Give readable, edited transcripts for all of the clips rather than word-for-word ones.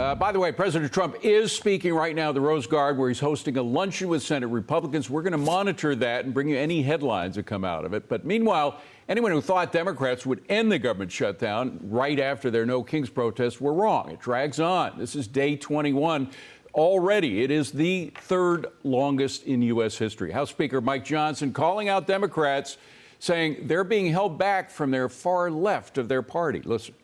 By the way, President Trump is speaking right now at the Rose Garden, where he's hosting a luncheon with Senate Republicans. We're going to monitor that and bring you any headlines that come out of it. But meanwhile, anyone who thought Democrats would end the government shutdown right after their No Kings protest were wrong. It drags on. This is day 21. Already, it is the third longest in U.S. history. House Speaker Mike Johnson calling out Democrats, saying they're being held back from their far left of their party. Listen.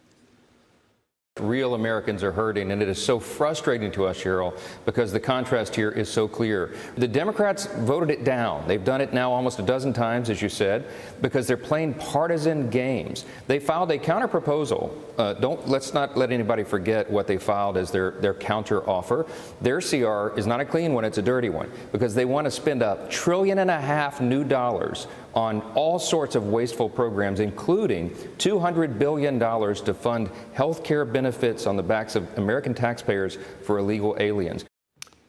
Real Americans are hurting, and it is so frustrating to us, Cheryl, because the contrast here is so clear. The Democrats voted it down. They've done it now almost a dozen times, as you said, because they're playing partisan games. They filed a counterproposal. Let's not let anybody forget what they filed as their counter offer. Their CR is not a clean one, it's a dirty one, because they want to spend $1.5 trillion new dollars on all sorts of wasteful programs, including $200 billion to fund health care benefits on the backs of American taxpayers for illegal aliens.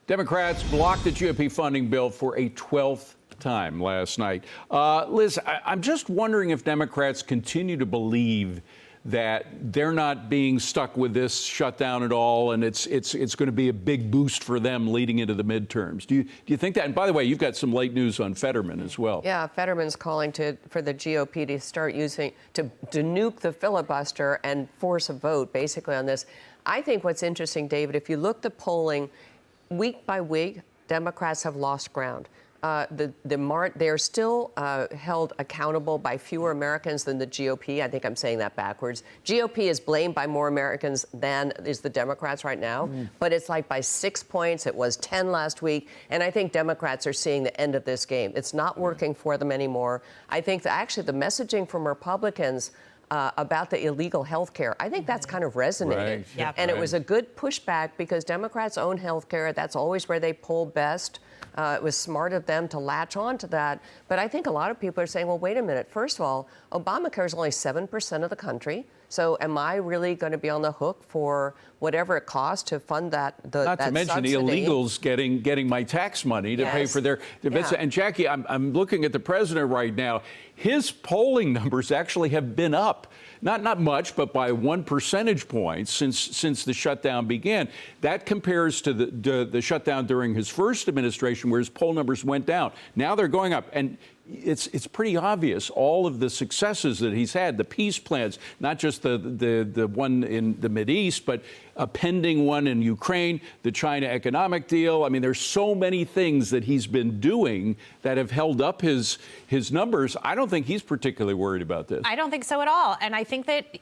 Democrats blocked the GOP funding bill for a 12th time last night. Liz, I'm just wondering if Democrats continue to believe that they're not being stuck with this shutdown at all, and it's going to be a big boost for them leading into the midterms. Do you think that? And by the way, you've got some late news on Fetterman as well. Yeah, Fetterman's calling for the GOP to start to nuke the filibuster and force a vote basically on this. I think what's interesting, David, if you look at the polling week by week, Democrats have lost ground. They're still held accountable by fewer Americans than the GOP. I think I'm saying that backwards. GOP is blamed by more Americans than is the Democrats right now, but it's like by 6 points. It was 10 last week, and I think Democrats are seeing the end of this game. It's not working for them anymore. I think that actually the messaging from Republicans about the illegal health care, I think that's kind of resonated. Right. Yep. And it was a good pushback because Democrats own health care. That's always where they poll best. It was smart of them to latch on to that. But I think a lot of people are saying, well, wait a minute. First of all, Obamacare is only 7% of the country. So am I really going to be on the hook for whatever it costs to fund that? Not to mention subsidy? the illegals getting my tax money to pay for their yeah. And Jackie, I'm looking at the president right now. His polling numbers actually have been up. Not much, but by 1 percentage point since the shutdown began. That compares to the shutdown during his first administration, where his poll numbers went down. Now they're going up, and it's pretty obvious all of the successes that he's had, the peace plans, not just the one in the Mideast, but a pending one in Ukraine, the China economic deal. I mean, there's so many things that he's been doing that have held up his numbers. I don't think he's particularly worried about this. I don't think so at all. And I think that,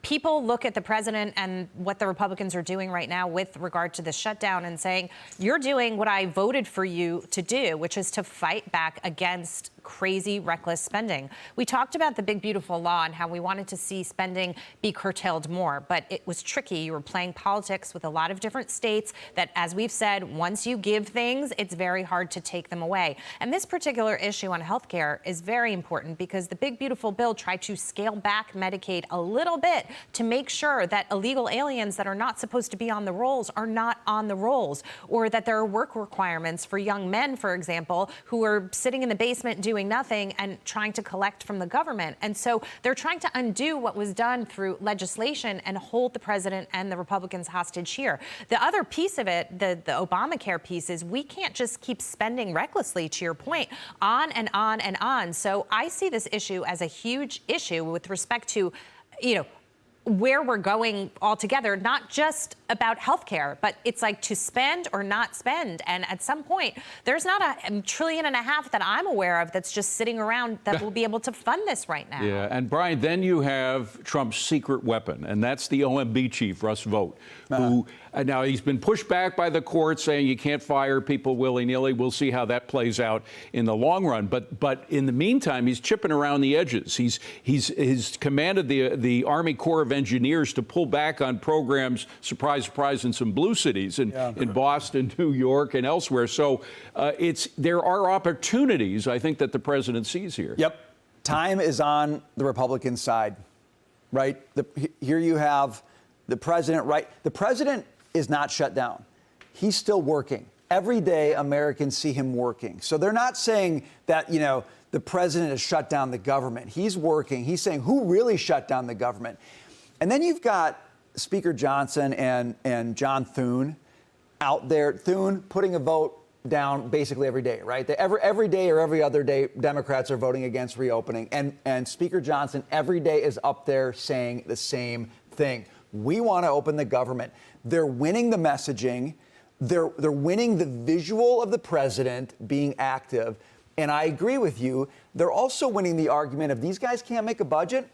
people look at the president and what the Republicans are doing right now with regard to the shutdown and saying, you're doing what I voted for you to do, which is to fight back against crazy, reckless spending. We talked about the big, beautiful law and how we wanted to see spending be curtailed more, but it was tricky. You were playing politics with a lot of different states that, as we've said, once you give things, it's very hard to take them away. And this particular issue on health care is very important because the big, beautiful bill tried to scale back Medicaid a little bit to make sure that illegal aliens that are not supposed to be on the rolls are not on the rolls, or that there are work requirements for young men, for example, who are sitting in the basement doing nothing and trying to collect from the government. And so they're trying to undo what was done through legislation and hold the president and the Republicans hostage here. The other piece of it, the Obamacare piece, is we can't just keep spending recklessly, to your point, on and on and on. So I see this issue as a huge issue with respect to, where we're going altogether, not just about health care, but it's like to spend or not spend. And at some point, there's not $1.5 trillion that I'm aware of that's just sitting around that will be able to fund this right now. Yeah, and Brian, then you have Trump's secret weapon, and that's the OMB chief, Russ Vought, who now he's been pushed back by the court saying you can't fire people willy-nilly. We'll see how that plays out in the long run. But in the meantime, he's chipping around the edges. He's commanded the Army Corps of Engineers to pull back on programs, surprise, surprise, in some blue cities in Boston, New York, and elsewhere. So there are opportunities, I think, that the president sees here. Yep. Time is on the Republican side, right? Here you have the president, right? The president is not shut down. He's still working. Every day, Americans see him working. So they're not saying that, the president has shut down the government. He's working. He's saying, who really shut down the government? And then you've got Speaker Johnson and John Thune out there, Thune putting a vote down basically every day, right? Every day or every other day, Democrats are voting against reopening. And Speaker Johnson every day is up there saying the same thing. We want to open the government. They're winning the messaging. They're winning the visual of the president being active. And I agree with you. They're also winning the argument if these guys can't make a budget,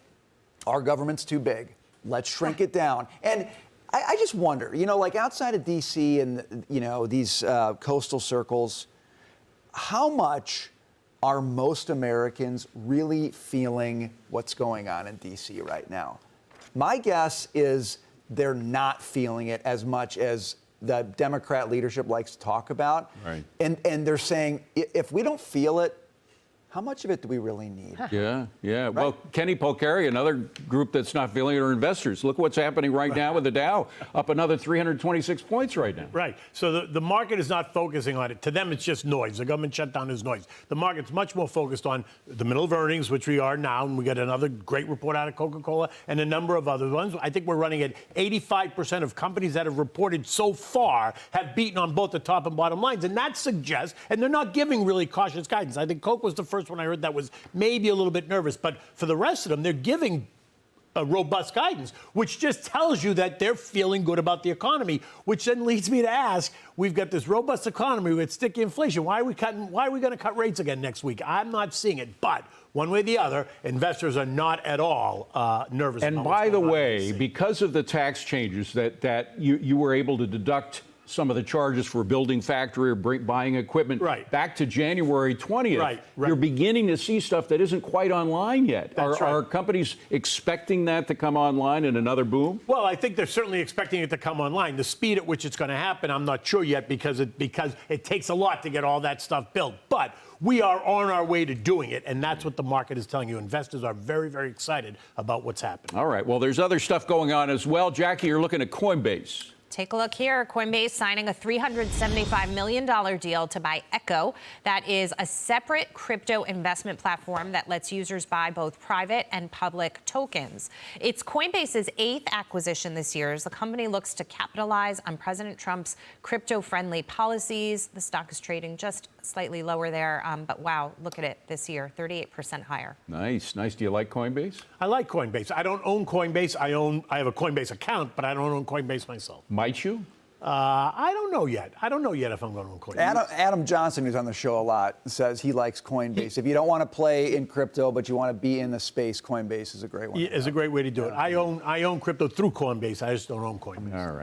our government's too big. Let's shrink it down. And I just wonder, like outside of D.C. and, these coastal circles, how much are most Americans really feeling what's going on in D.C. right now? My guess is they're not feeling it as much as the Democrat leadership likes to talk about. Right. And they're saying, if we don't feel it, how much of it do we really need? Yeah. Right? Well, Kenny Polcari, another group that's not feeling it, are investors. Look what's happening right now with the Dow, up another 326 points right now. Right. So the market is not focusing on it. To them, it's just noise. The government shutdown is noise. The market's much more focused on the middle of earnings, which we are now, and we got another great report out of Coca-Cola and a number of other ones. I think we're running at 85% of companies that have reported so far have beaten on both the top and bottom lines. And that suggests, and they're not giving really cautious guidance. I think Coke was the first one I heard that was maybe a little bit nervous. But for the rest of them, they're giving a robust guidance, which just tells you that they're feeling good about the economy, which then leads me to ask, we've got this robust economy with sticky inflation. Why are we going to cut rates again next week? I'm not seeing it. But one way or the other, investors are not at all nervous. And about what's by the going on in way, DC. because of the tax changes that you were able to deduct some of the charges for building factory or buying equipment Right. back to January 20th, Right. you're beginning to see stuff that isn't quite online yet. That's right. Are companies expecting that to come online in another boom? Well, I think they're certainly expecting it to come online. The speed at which it's going to happen, I'm not sure yet because it takes a lot to get all that stuff built. But we are on our way to doing it, and that's what the market is telling you. Investors are very, very excited about what's happening. All right. Well, there's other stuff going on as well. Jackie, you're looking at Coinbase. Take a look here. Coinbase signing a $375 million deal to buy Echo. That is a separate crypto investment platform that lets users buy both private and public tokens. It's Coinbase's 8th acquisition this year as the company looks to capitalize on President Trump's crypto-friendly policies. The stock is trading just slightly lower there, but wow, look at it this year, 38% higher. Nice. Do you like Coinbase? I like Coinbase. I don't own Coinbase. I have a Coinbase account, but I don't own Coinbase myself. Might you? I don't know yet. I don't know yet if I'm going to own Coinbase. Adam Johnson, who's on the show a lot, says he likes Coinbase. If you don't want to play in crypto, but you want to be in the space, Coinbase is a great one. It's a great way to do it. I own crypto through Coinbase. I just don't own Coinbase. All right.